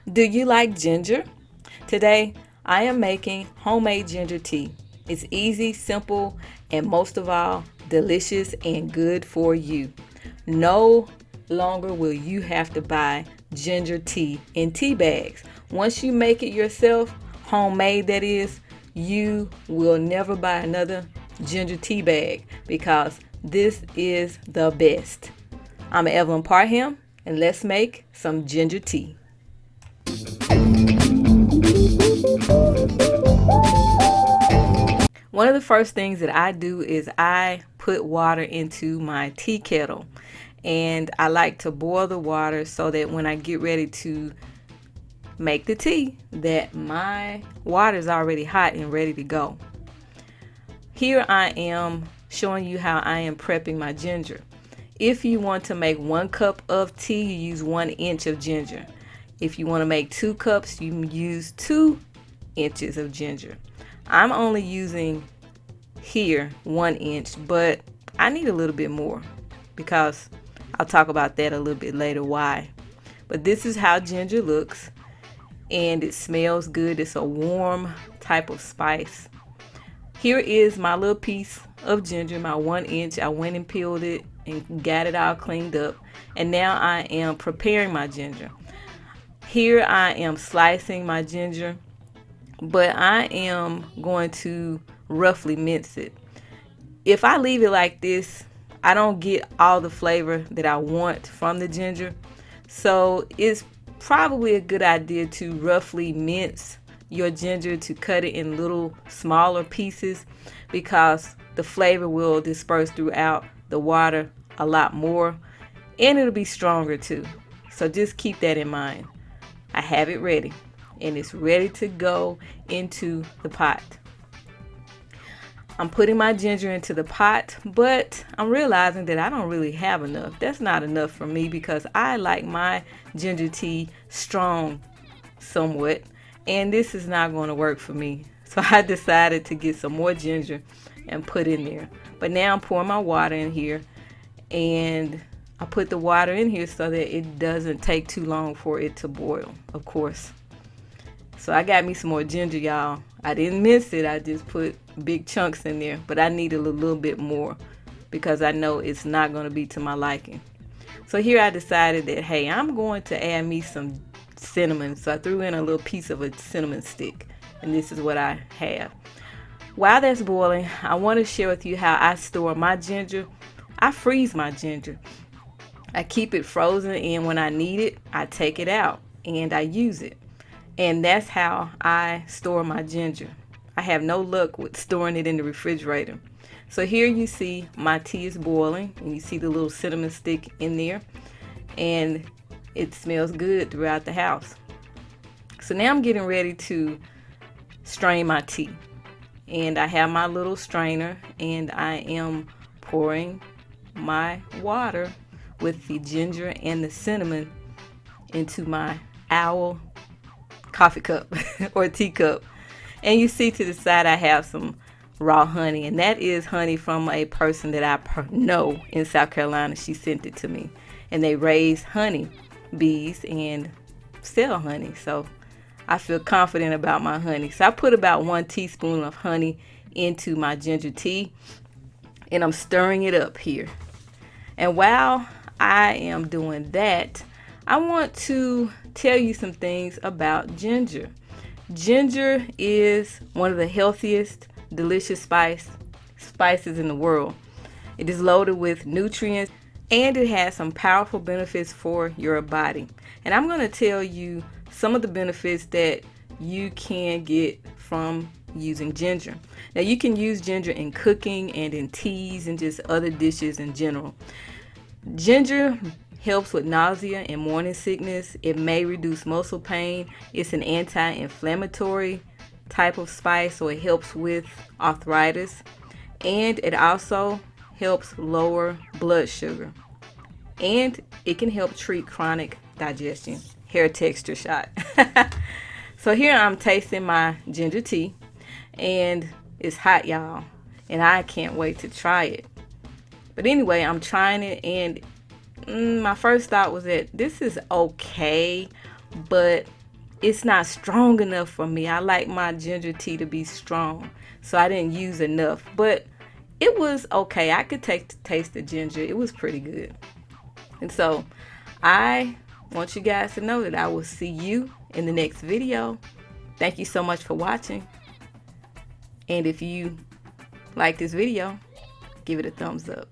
Do you like ginger? Today, I am making homemade ginger tea. It's easy, simple, and most of all, delicious and good for you. No longer will you have to buy ginger tea in tea bags. Once you make it yourself, homemade that is, you will never buy another ginger tea bag because this is the best. I'm Evelyn Parham, and let's make some ginger tea. One of the first things that I do is I put water into my tea kettle, and I like to boil the water so that when I get ready to make the tea, that my water is already hot and ready to go. Here I am showing you how I am prepping my ginger. If you want to make 1 cup of tea, you use 1 inch of ginger. If you want to make 2 cups, you use 2 inches of ginger. I'm only using here 1 inch, but I need a little bit more because I'll talk about that a little bit later why. But this is how ginger looks, and it smells good. It's a warm type of spice. Here is my little piece of ginger, my 1 inch. I went and peeled it and got it all cleaned up. And now I am preparing my ginger. Here I am slicing my ginger, but I am going to roughly mince it. If I leave it like this, I don't get all the flavor that I want from the ginger. So it's probably a good idea to roughly mince your ginger, to cut it in little smaller pieces, because the flavor will disperse throughout the water a lot more, and it'll be stronger too. So just keep that in mind. I have it ready, and it's ready to go into the pot. I'm putting my ginger into the pot, but I'm realizing that I don't really have enough. That's not enough for me because I like my ginger tea strong somewhat, and this is not going to work for me. So I decided to get some more ginger and put in there. But now I'm pouring my water in here, and I put the water in here so that it doesn't take too long for it to boil, of course. So I got me some more ginger, y'all. I didn't mince it. I just put big chunks in there, but I needed a little bit more because I know it's not going to be to my liking. So here I decided that, hey, I'm going to add me some cinnamon. So I threw in a little piece of a cinnamon stick, and this is what I have. While that's boiling, I want to share with you how I store my ginger. I freeze my ginger. I keep it frozen, and when I need it, I take it out and I use it. And that's how I store my ginger. I have no luck with storing it in the refrigerator. So here you see my tea is boiling, and you see the little cinnamon stick in there, and it smells good throughout the house. So now I'm getting ready to strain my tea, and I have my little strainer, and I am pouring my water with the ginger and the cinnamon into my owl coffee cup or teacup. And you see to the side I have some raw honey, and that is honey from a person that I know in South Carolina. She sent it to me, and they raise honey bees and sell honey, so I feel confident about my honey. So I put about 1 teaspoon of honey into my ginger tea, and I'm stirring it up here. And while I am doing that, I want to tell you some things about ginger. Ginger is one of the healthiest, delicious spices in the world. It is loaded with nutrients, and it has some powerful benefits for your body. And I'm going to tell you some of the benefits that you can get from using ginger. Now, you can use ginger in cooking and in teas and just other dishes in general. Ginger helps with nausea and morning sickness. It may reduce muscle pain. It's an anti-inflammatory type of spice, so it helps with arthritis. And it also helps lower blood sugar. And it can help treat chronic digestion. Hair texture shot. So here I'm tasting my ginger tea, and it's hot, y'all, and I can't wait to try it. But anyway, I'm trying it, and my first thought was that this is okay, but it's not strong enough for me. I like my ginger tea to be strong, so I didn't use enough, but it was okay. I could taste the ginger. It was pretty good. And so I want you guys to know that I will see you in the next video. Thank you so much for watching. And if you like this video, give it a thumbs up.